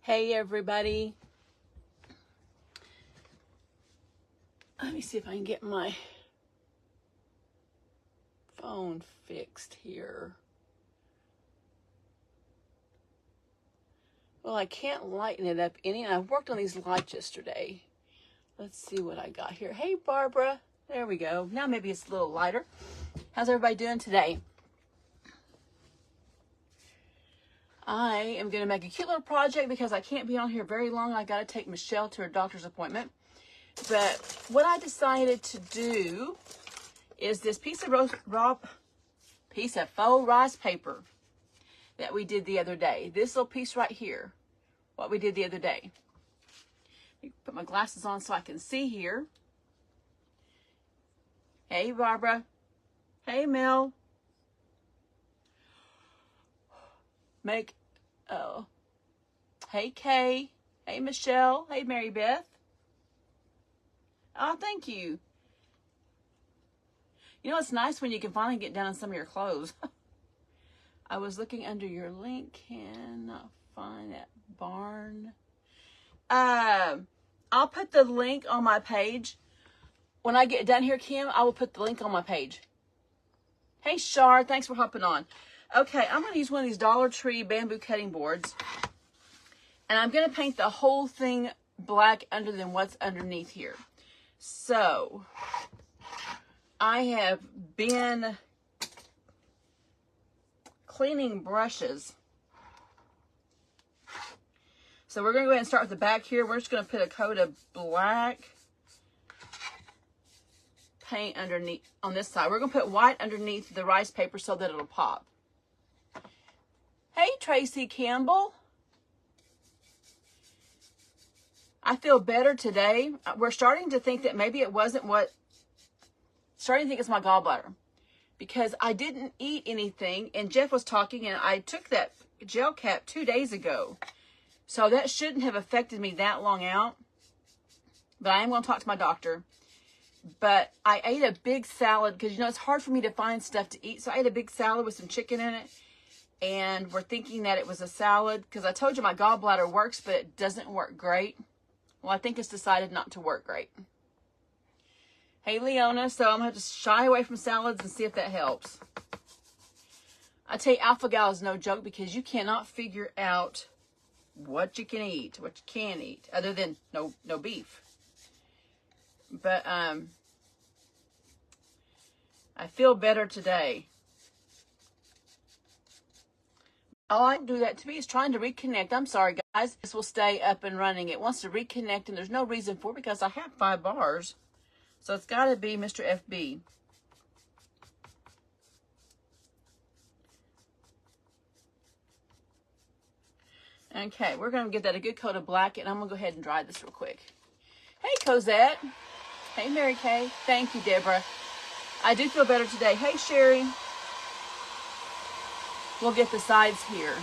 Hey everybody. Let me see if I can get my phone fixed here. Well, I can't lighten it up any. I worked on these lights yesterday. Let's see what I got here. Hey Barbara. There we go. Now maybe it's a little lighter. How's everybody doing today? I am going to make a cute little project because I can't be on here very long. I got to take Michelle to her doctor's appointment. But what I decided to do is this piece of faux rice paper that we did the other day. This little piece right here, what we did the other day. Let me put my glasses on so I can see here. Hey Barbara. Hey Mel. Hey Kay. Hey Michelle. Hey Mary Beth. Oh, thank you. You know, it's nice when you can finally get down on some of your clothes. I was looking under your link. Cannot find that barn. I'll put the link on my page. When I get done here, Kim, I will put the link on my page. Hey, Shar, thanks for hopping on. Okay, I'm going to use one of these Dollar Tree bamboo cutting boards. And I'm going to paint the whole thing black under than what's underneath here. So, I have been cleaning brushes. So we're going to go ahead and start with the back here. We're just going to put a coat of black paint underneath on this side. We're going to put white underneath the rice paper so that it'll pop. Hey, Tracy Campbell. I feel better today. We're starting to think that maybe it wasn't starting to think it's my gallbladder. Because I didn't eat anything, and Jeff was talking, and I took that gel cap 2 days ago. So that shouldn't have affected me that long out. But I am going to talk to my doctor. But I ate a big salad, because, you know, it's hard for me to find stuff to eat. So I ate a big salad with some chicken in it. And we're thinking that it was a salad, because I told you my gallbladder works, but it doesn't work great. Well, I think it's decided not to work great. Hey, Leona. So I'm going to have to shy away from salads and see if that helps. I tell you, alpha-gal is no joke because you cannot figure out what you can eat, what you can't eat, other than no beef. But I feel better today. All I can do that to me is trying to reconnect. I'm sorry, guys. This will stay up and running. It wants to reconnect, and there's no reason for it because I have 5 bars. So it's got to be Mr. FB. Okay, we're going to give that a good coat of black, and I'm going to go ahead and dry this real quick. Hey, Cosette. Hey, Mary Kay. Thank you, Deborah. I do feel better today. Hey, Sherry. We'll get the sides here.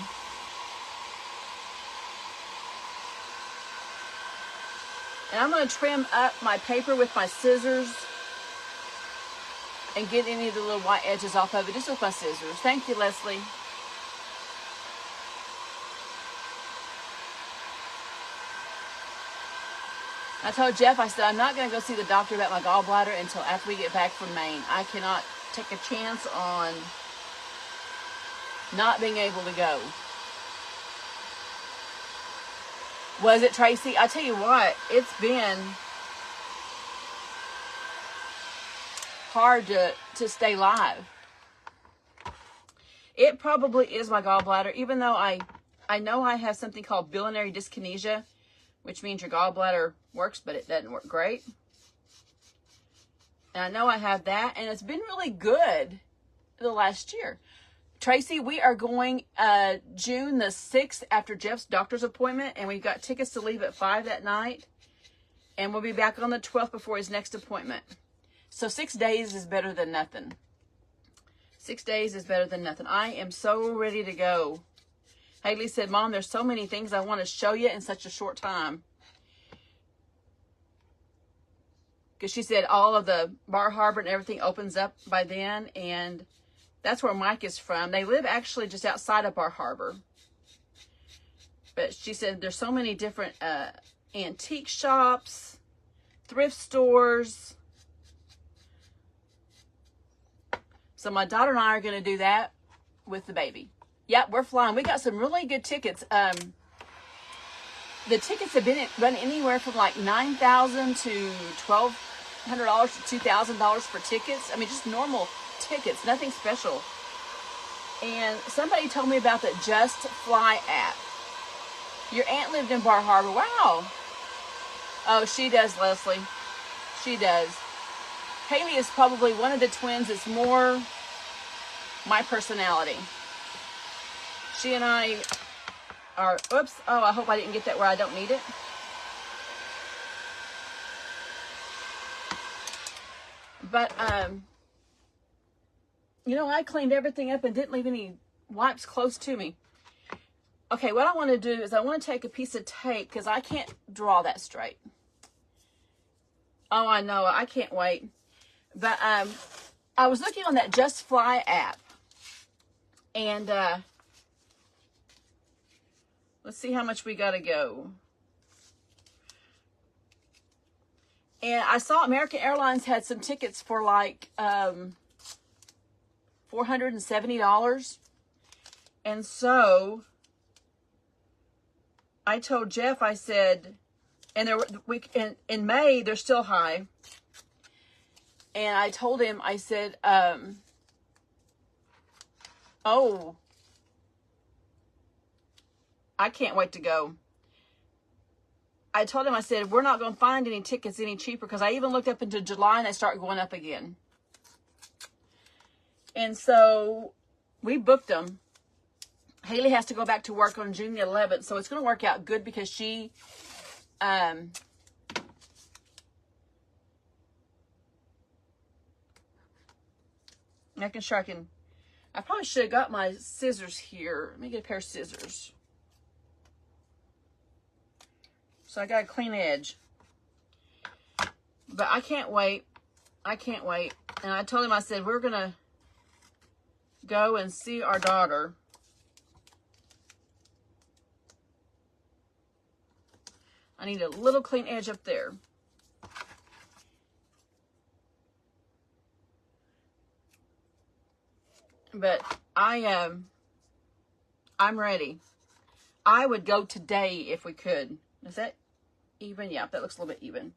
And I'm going to trim up my paper with my scissors and get any of the little white edges off of it just with my scissors. Thank you, Leslie. I told Jeff, I said, I'm not going to go see the doctor about my gallbladder until after we get back from Maine. I cannot take a chance on not being able to go. Was it, Tracy? I tell you what, it's been hard to stay live. It probably is my gallbladder, even though I know I have something called biliary dyskinesia, which means your gallbladder works, but it doesn't work great. And I know I have that, and it's been really good the last year. Tracy, we are going June the 6th after Jeff's doctor's appointment, and we've got tickets to leave at 5 that night. And we'll be back on the 12th before his next appointment. So 6 days is better than nothing. 6 days is better than nothing. I am so ready to go. Haley said, Mom, there's so many things I want to show you in such a short time. Because she said all of the Bar Harbor and everything opens up by then, and that's where Mike is from. They live actually just outside of Bar Harbor. But she said there's so many different antique shops, thrift stores. So my daughter and I are going to do that with the baby. Yep, we're flying. We got some really good tickets. The tickets have been run anywhere from like $9,000 to $1,200 to $2,000 for tickets. I mean, just normal tickets, nothing special. And somebody told me about the Just Fly app. Your aunt lived in Bar Harbor. Wow. Oh, she does, Leslie. She does. Haley is probably one of the twins that's more my personality. She and I are, oops, oh, I hope I didn't get that where I don't need it. But, you know, I cleaned everything up and didn't leave any wipes close to me. Okay, what I want to do is I want to take a piece of tape because I can't draw that straight. Oh, I know. I can't wait. But I was looking on that Just Fly app. And let's see how much we got to go. And I saw American Airlines had some tickets for like $470. And so I told Jeff, I said, and in May, they're still high. And I told him, I said, oh, I can't wait to go. I told him, I said, we're not going to find any tickets any cheaper because I even looked up into July and they start going up again. And so we booked them. Haley has to go back to work on June the 11th, so it's going to work out good because she, making sure I probably should have got my scissors here. Let me get a pair of scissors. So I got a clean edge. But I can't wait. I can't wait. And I told him, I said, we're going to go and see our daughter. I need a little clean edge up there. But I'm ready. I would go today if we could. Is that even? Yeah, that looks a little bit even.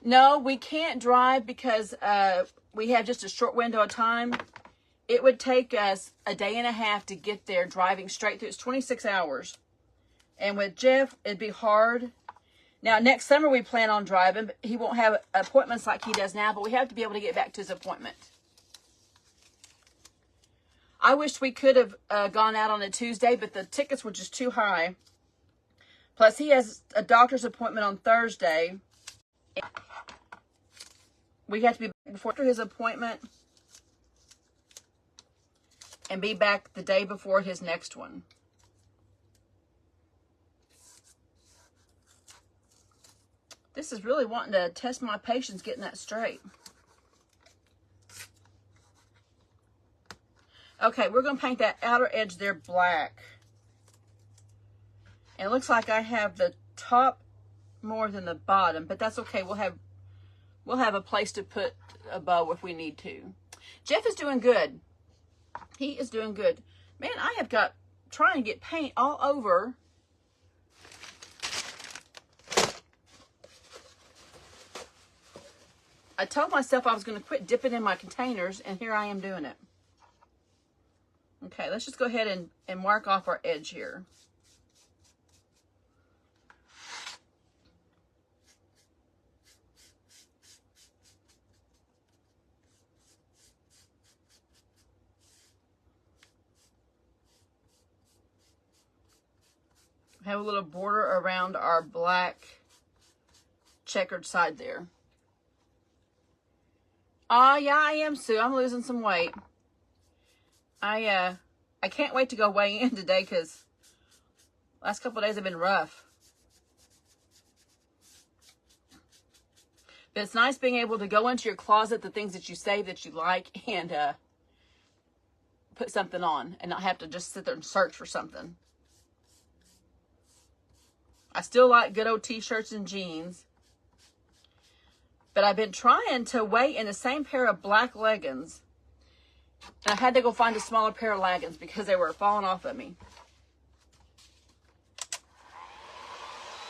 No, we can't drive because we have just a short window of time. It would take us a day and a half to get there driving straight through. It's 26 hours. And with Jeff, it'd be hard. Now, next summer we plan on driving, but he won't have appointments like he does now, but we have to be able to get back to his appointment. I wish we could have gone out on a Tuesday, but the tickets were just too high. Plus, he has a doctor's appointment on Thursday. We have to be back before his appointment and be back the day before his next one. This is really wanting to test my patience getting that straight. Okay, we're going to paint that outer edge there black. And it looks like I have the top more than the bottom, but that's okay. We'll have a place to put a bow if we need to. Jeff is doing good. He is doing good. Man, I have got trying to get paint all over. I told myself I was going to quit dipping in my containers, and here I am doing it. Okay, let's just go ahead and mark off our edge here. Have a little border around our black checkered side there. Oh, yeah, I am, Sue. I'm losing some weight. I can't wait to go weigh in today because last couple of days have been rough. But it's nice being able to go into your closet, the things that you save that you like, and put something on and not have to just sit there and search for something. I still like good old t-shirts and jeans. But I've been trying to weigh in the same pair of black leggings. And I had to go find a smaller pair of leggings because they were falling off of me.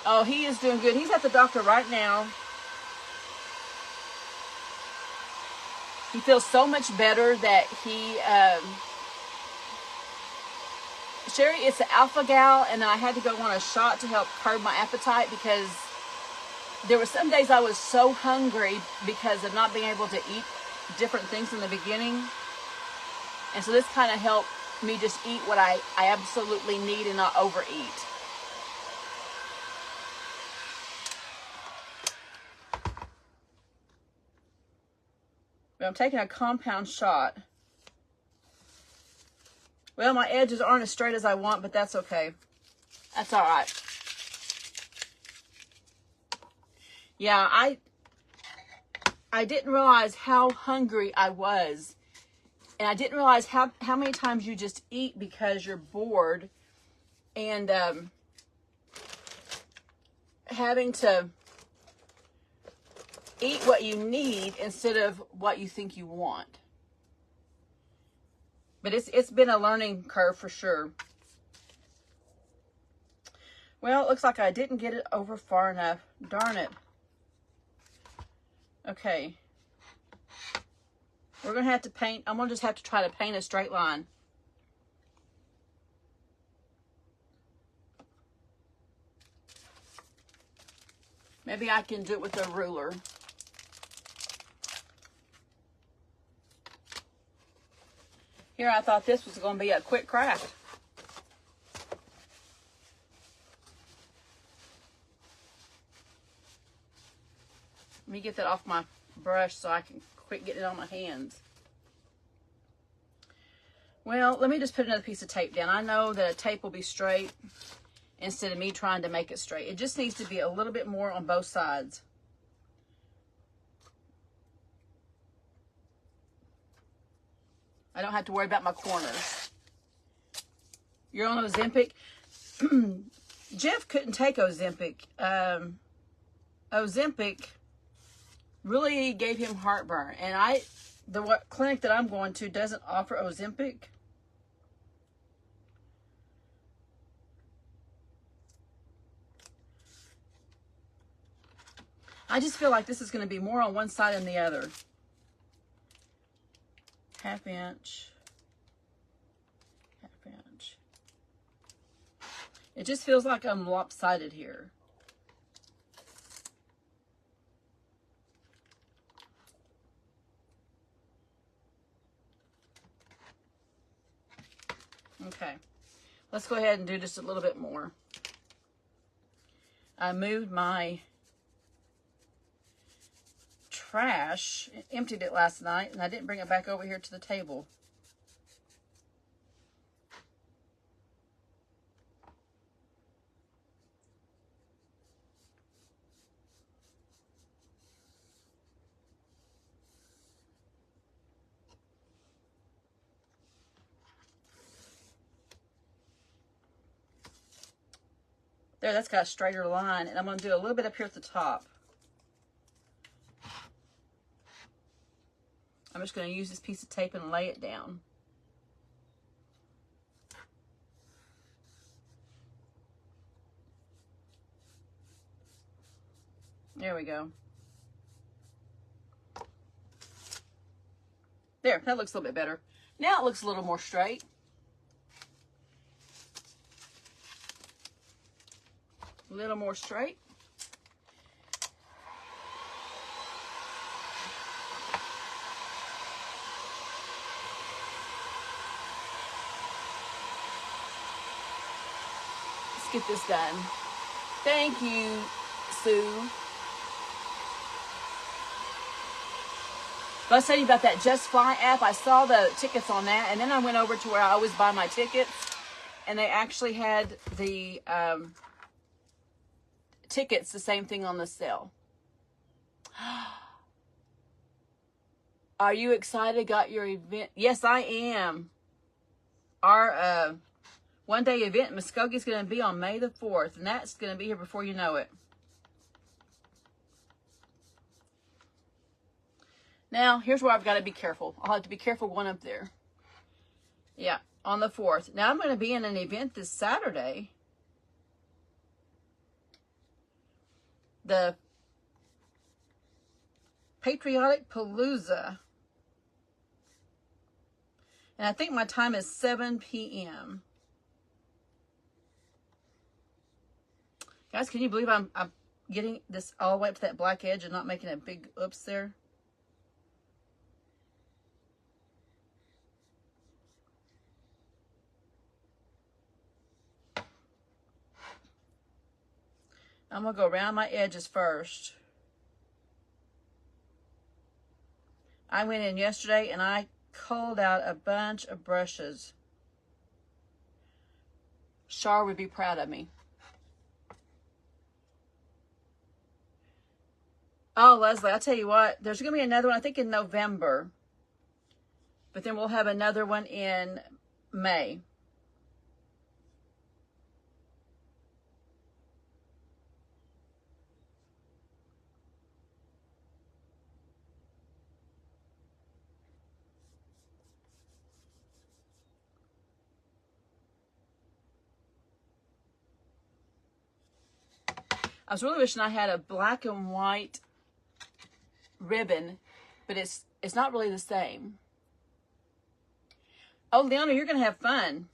Oh, he is doing good. He's at the doctor right now. He feels so much better that he... Sherry, it's an alpha gal, and I had to go on a shot to help curb my appetite because there were some days I was so hungry because of not being able to eat different things in the beginning. And so this kind of helped me just eat what I absolutely need and not overeat. But I'm taking a compound shot. Well, my edges aren't as straight as I want, but that's okay. That's all right. Yeah, I didn't realize how hungry I was. And I didn't realize how many times you just eat because you're bored. And having to eat what you need instead of what you think you want. But it's been a learning curve for sure. Well, it looks like I didn't get it over far enough. Darn it. Okay. We're going to have to paint. I'm going to just have to try to paint a straight line. Maybe I can do it with a ruler. Here, I thought this was going to be a quick craft. Let me get that off my brush so I can quit getting it on my hands. Well, let me just put another piece of tape down. I know that a tape will be straight instead of me trying to make it straight. It just needs to be a little bit more on both sides. I don't have to worry about my corners. You're on Ozempic? Jeff couldn't take Ozempic. Ozempic really gave him heartburn. And the clinic that I'm going to doesn't offer Ozempic. I just feel like this is going to be more on one side than the other. Half inch. Half inch. It just feels like I'm lopsided here. Okay. Let's go ahead and do just a little bit more. I moved my trash, emptied it last night, and I didn't bring it back over here to the table. There, that's got a straighter line, and I'm going to do a little bit up here at the top. I'm just going to use this piece of tape and lay it down. There we go. There, that looks a little bit better. Now it looks a little more straight. A little more straight. Get this done. Thank you, Sue. But I was telling you about that Just Fly app. I saw the tickets on that, and then I went over to where I always buy my tickets, and they actually had the tickets, the same thing on the sale. Are you excited? Got your event? Yes, I am. our one-day event in Muskogee is going to be on May the 4th, and that's going to be here before you know it. Now, here's where I've got to be careful. I'll have to be careful going up there. Yeah, on the 4th. Now, I'm going to be in an event this Saturday. The Patriotic Palooza. And I think my time is 7 p.m. Guys, can you believe I'm getting this all the way up to that black edge and not making a big oops there? I'm going to go around my edges first. I went in yesterday and I culled out a bunch of brushes. Char would be proud of me. Oh, Leslie, I'll tell you what. There's going to be another one, I think, in November. But then we'll have another one in May. I was really wishing I had a black and white ribbon, but it's not really the same. Oh, Leona, you're going to have fun.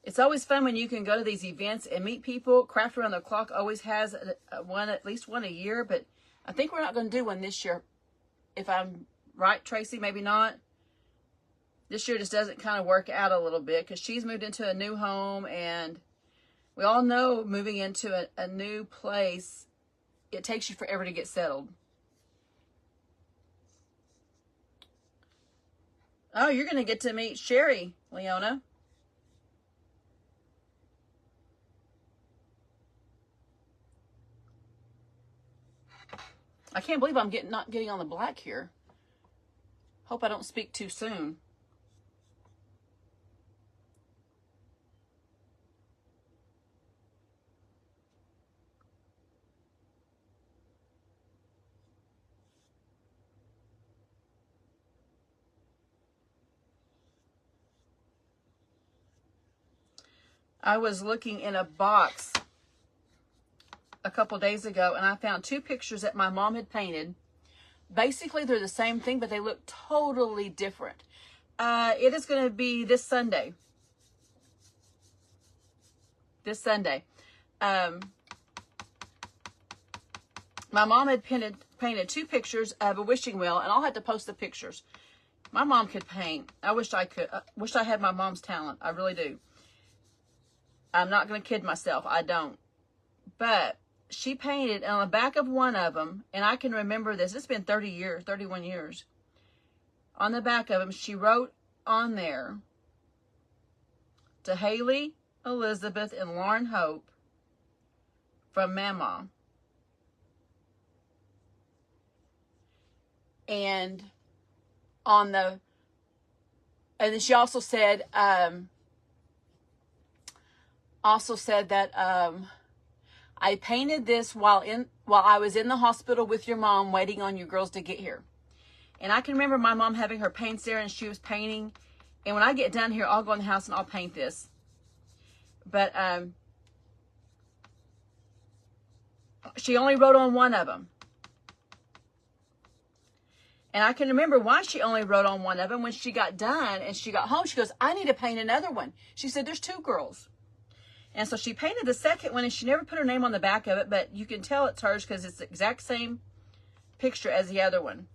It's always fun when you can go to these events and meet people. Craft Around the Clock always has at least one a year, but I think we're not going to do one this year. If I'm right, Tracy, maybe not. This year just doesn't kind of work out a little bit because she's moved into a new home, and we all know moving into a new place, it takes you forever to get settled. Oh, you're going to get to meet Sherry, Leona. I can't believe I'm not getting on the black here. Hope I don't speak too soon. I was looking in a box a couple days ago, and I found two pictures that my mom had painted. Basically, they're the same thing, but they look totally different. It is going to be this Sunday. This Sunday. My mom had painted two pictures of a wishing well, and I'll have to post the pictures. My mom could paint. I wish I could. Wish I had my mom's talent. I really do. I'm not going to kid myself. I don't. But she painted on the back of one of them, and I can remember this. It's been 30 years, 31 years. On the back of them, she wrote on there, to Haley, Elizabeth, and Lauren Hope, from Mama. And on the, and then she also said that I painted this while I was in the hospital with your mom, waiting on you girls to get here. And I can remember my mom having her paints there, and she was painting. And when I get done here, I'll go in the house and I'll paint this. But she only wrote on one of them. And I can remember why she only wrote on one of them. When she got done and she got home, she goes, I need to paint another one. She said, there's two girls. And so she painted the second one, and she never put her name on the back of it, but you can tell it's hers because it's the exact same picture as the other one.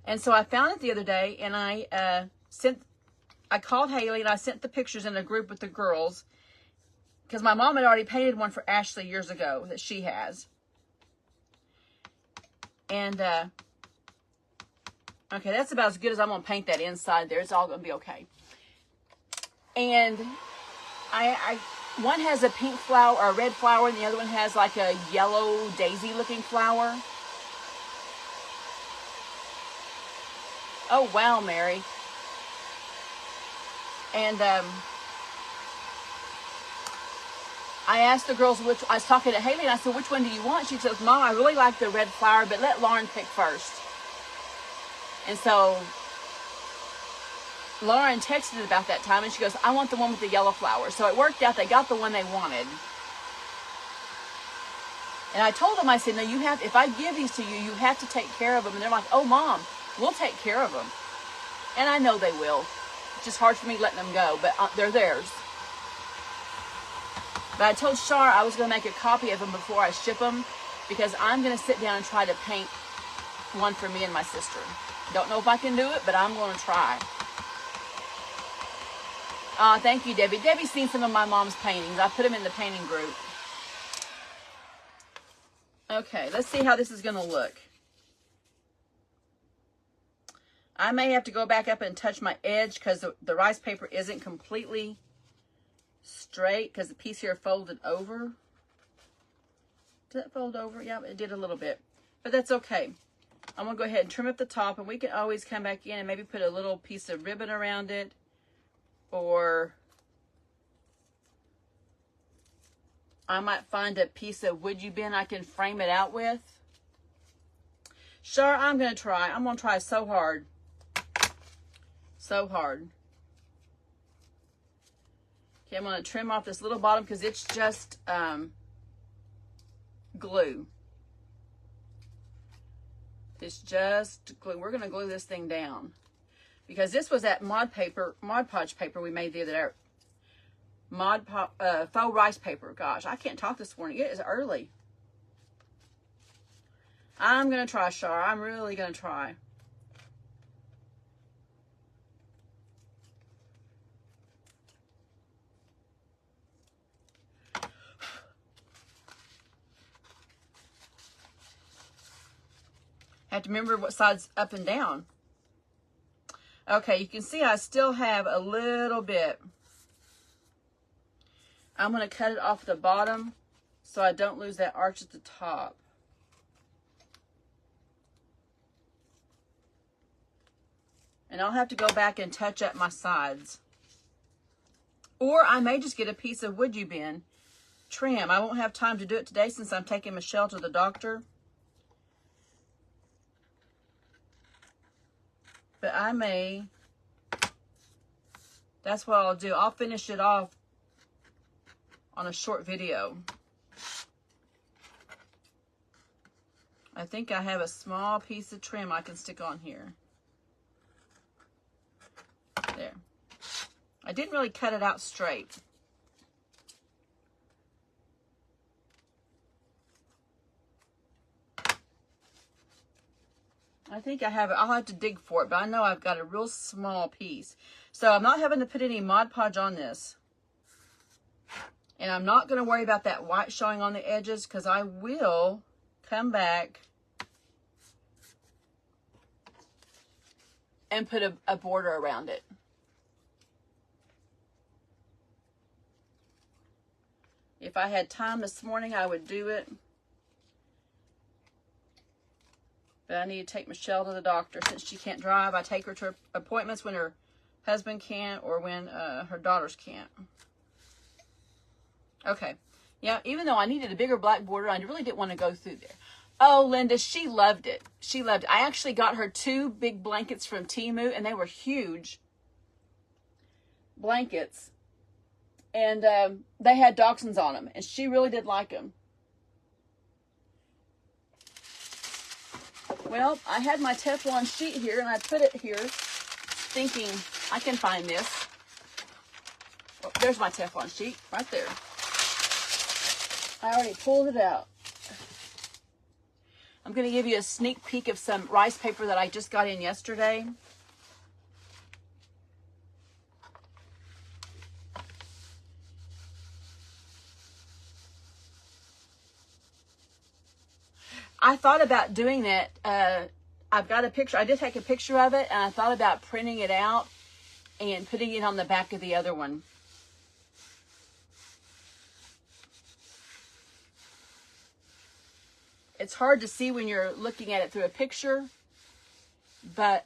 And so I found it the other day, and I called Haley, and I sent the pictures in a group with the girls because my mom had already painted one for Ashley years ago that she has. And, okay, that's about as good as I'm going to paint that inside there. It's all going to be okay. And one has a pink flower or a red flower, and the other one has like a yellow daisy looking flower. Oh, wow, Mary. And I asked the girls which, I was talking to Haley and I said, which one do you want? She says, Mom, I really like the red flower, but let Lauren pick first. And so Lauren texted about that time and she goes, I want the one with the yellow flowers. So it worked out. They got the one they wanted. And I told them, I said, no, you have, if I give these to you, you have to take care of them. And they're like, oh, Mom, we'll take care of them. And I know they will. It's just hard for me letting them go, but they're theirs. But I told Shar I was going to make a copy of them before I ship them because I'm going to sit down and try to paint one for me and my sister. Don't know if I can do it, but I'm going to try. Thank you, Debbie. Debbie's seen some of my mom's paintings. I put them in the painting group. Okay, let's see how this is going to look. I may have to go back up and touch my edge because the rice paper isn't completely straight because the piece here folded over. Did it fold over? Yeah, it did a little bit. But that's okay. I'm going to go ahead and trim up the top, and we can always come back in and maybe put a little piece of ribbon around it. Or I might find a piece of wood you bin I can frame it out with. Sure, I'm going to try. I'm going to try so hard. So hard. Okay, I'm going to trim off this little bottom because it's just glue. It's just glue. We're going to glue this thing down. Because this was that Mod Podge paper we made the other day. Faux rice paper. Gosh, I can't talk this morning. It is early. I'm going to try, Shar. I'm really going to try. I have to remember what side's up and down. Okay, you can see I still have a little bit. I'm going to cut it off the bottom so I don't lose that arch at the top. And I'll have to go back and touch up my sides. Or I may just get a piece of wood you bin trim. I won't have time to do it today since I'm taking Michelle to the doctor. But I may, that's what I'll do. I'll finish it off on a short video. I think I have a small piece of trim I can stick on here. There. I didn't really cut it out straight. I think I have it. I'll have to dig for it, but I know I've got a real small piece. So I'm not having to put any Mod Podge on this. And I'm not going to worry about that white showing on the edges because I will come back and put a border around it. If I had time this morning, I would do it. But I need to take Michelle to the doctor since she can't drive. I take her to appointments when her husband can't or when her daughters can't. Okay. Yeah, even though I needed a bigger black border, I really didn't want to go through there. Oh, Linda, she loved it. She loved it. I actually got her 2 big blankets from Temu, and they were huge blankets. And they had dachshunds on them, and she really did like them. Well, I had my Teflon sheet here, and I put it here thinking I can find this. Oh, there's my Teflon sheet right there. I already pulled it out. I'm going to give you a sneak peek of some rice paper that I just got in yesterday. I thought about doing that. I've got a picture. I did take a picture of it, and I thought about printing it out and putting it on the back of the other one. It's hard to see when you're looking at it through a picture, but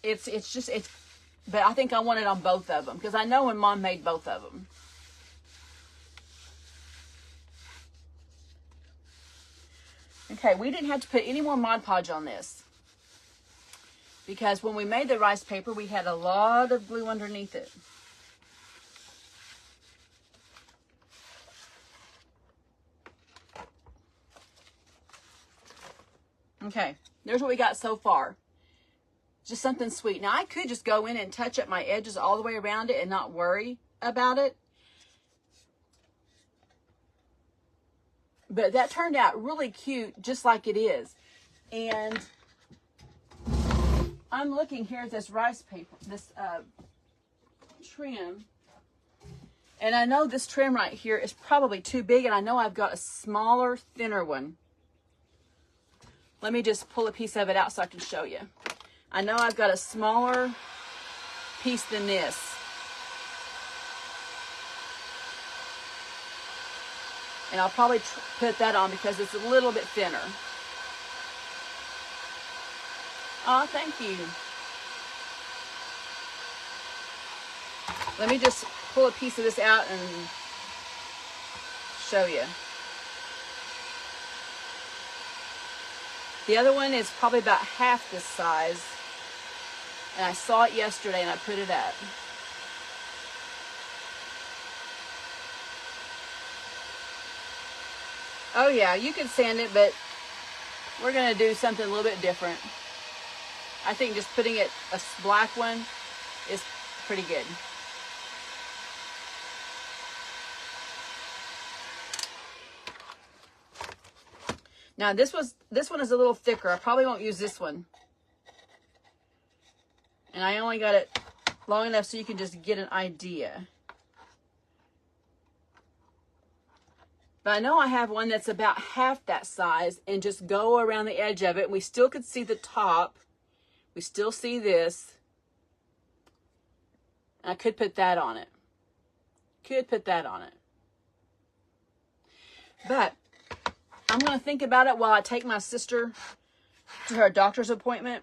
but I think I want it on both of them because I know when Mom made both of them. Okay, we didn't have to put any more Mod Podge on this because when we made the rice paper, we had a lot of glue underneath it. Okay, there's what we got so far. Just something sweet. Now, I could just go in and touch up my edges all the way around it and not worry about it. But that turned out really cute, just like it is. And I'm looking here at this rice paper, this trim. And I know this trim right here is probably too big, and I know I've got a smaller, thinner one. Let me just pull a piece of it out so I can show you. I know I've got a smaller piece than this. And I'll probably put that on because it's a little bit thinner. Oh, thank you. Let me just pull a piece of this out and show you. The other one is probably about half this size. And I saw it yesterday and I put it up. Oh yeah, you could sand it, but we're going to do something a little bit different. I think just putting it a black one is pretty good. Now this one is a little thicker. I probably won't use this one. And I only got it long enough so you can just get an idea. But I know I have one that's about half that size and just go around the edge of it. And we still could see the top. We still see this. And I could put that on it. Could put that on it. But I'm going to think about it while I take my sister to her doctor's appointment.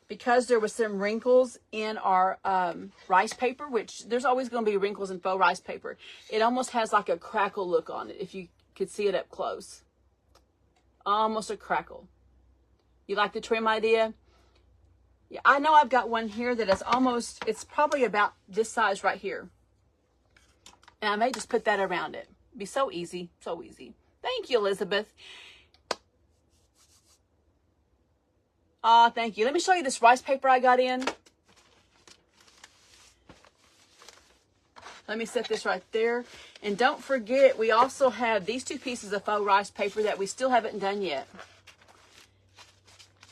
Because there was some wrinkles in our rice paper, which there's always going to be wrinkles in faux rice paper. It almost has like a crackle look on it, if you could see it up close. Almost a crackle. You like the trim idea? Yeah, I know I've got one here that is almost, it's probably about this size right here. And I may just put that around it. It'd be so easy, so easy. Thank you, Elizabeth. Thank you. Let me show you this rice paper I got in. Let me set this right there. And don't forget, we also have these two pieces of faux rice paper that we still haven't done yet.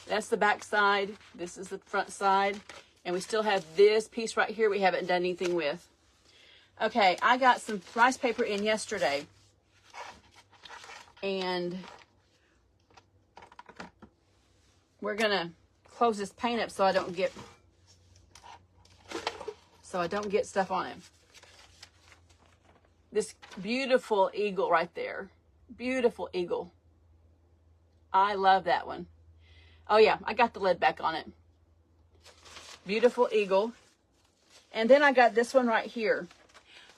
That's the back side. This is the front side. And we still have this piece right here we haven't done anything with. Okay, I got some rice paper in yesterday. And we're going to close this paint up so I don't get stuff on it. This beautiful eagle right there. Beautiful eagle. I love that one. Oh yeah, I got the lid back on it. Beautiful eagle. And then I got this one right here.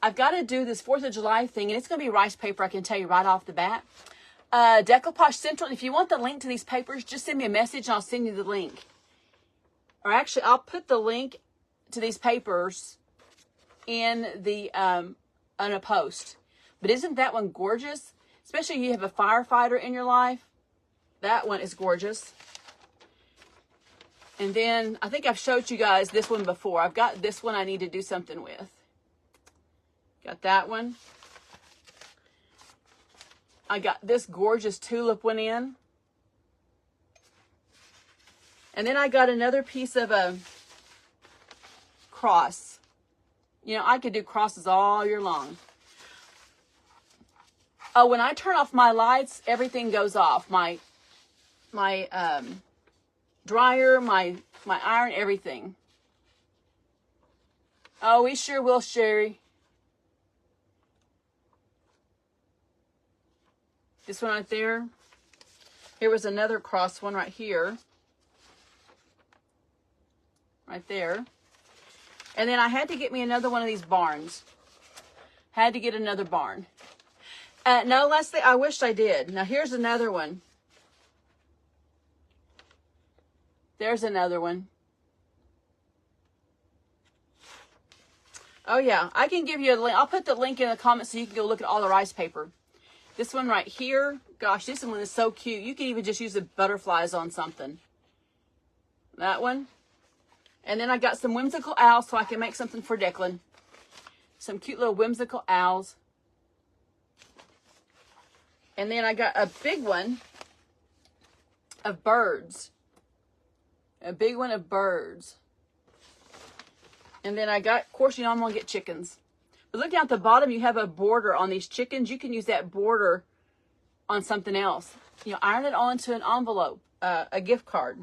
I've got to do this 4th of July thing, and it's going to be rice paper, I can tell you right off the bat. Decoupage Central, if you want the link to these papers, just send me a message and I'll send you the link. Or actually, I'll put the link to these papers in the on a post. But isn't that one gorgeous? Especially if you have a firefighter in your life. That one is gorgeous. And then, I think I've showed you guys this one before. I've got this one I need to do something with. Got that one. I got this gorgeous tulip one in. And then I got another piece of a cross. You know, I could do crosses all year long. Oh, when I turn off my lights, everything goes off. My dryer, my iron, everything. Oh, we sure will, Sherry. This one right there. Here was another cross one right here. right there. And then I had to get me another one of these barns. Had to get another barn. No, Leslie, I wished I did. Now, here's another one. There's another one. Oh, yeah. I can give you a link. I'll put the link in the comments so you can go look at all the rice paper. This one right here. Gosh, this one is so cute. You can even just use the butterflies on something. That one. And then I got some whimsical owls so I can make something for Declan. Some cute little whimsical owls. And then I got a big one of birds. A big one of birds. And then I got, of course, you know I'm going to get chickens. But look down at the bottom, you have a border on these chickens. You can use that border on something else. You know, iron it onto an envelope, a gift card.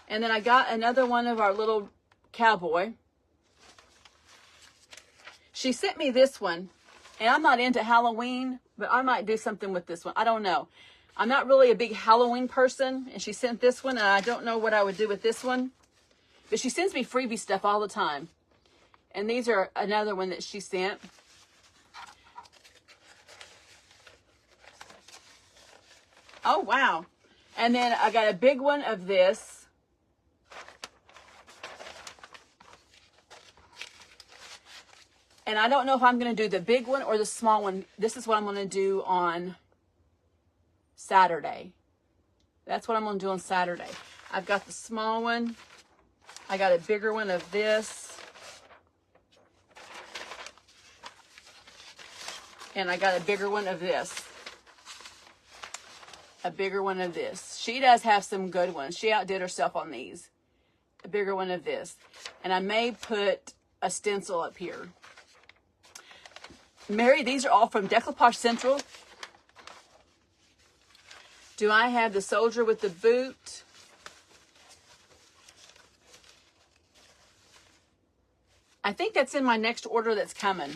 And then I got another one of our little cowboy. She sent me this one. And I'm not into Halloween, but I might do something with this one. I don't know. I'm not really a big Halloween person. And she sent this one, and I don't know what I would do with this one. But she sends me freebie stuff all the time. And these are another one that she sent. Oh, wow. And then I got a big one of this. And I don't know if I'm going to do the big one or the small one. This is what I'm going to do on Saturday. That's what I'm going to do on Saturday. I've got the small one. I got a bigger one of this. And I got a bigger one of this. A bigger one of this. She does have some good ones. She outdid herself on these. A bigger one of this. And I may put a stencil up here. Mary, these are all from Decoupage Central. Do I have the soldier with the boot? I think that's in my next order that's coming.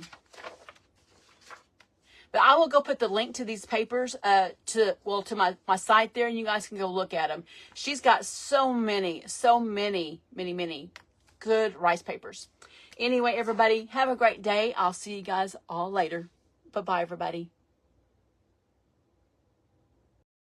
But I will go put the link to these papers to my site there, and you guys can go look at them. She's got so many good rice papers. Anyway, everybody, have a great day. I'll see you guys all later. Bye-bye, everybody.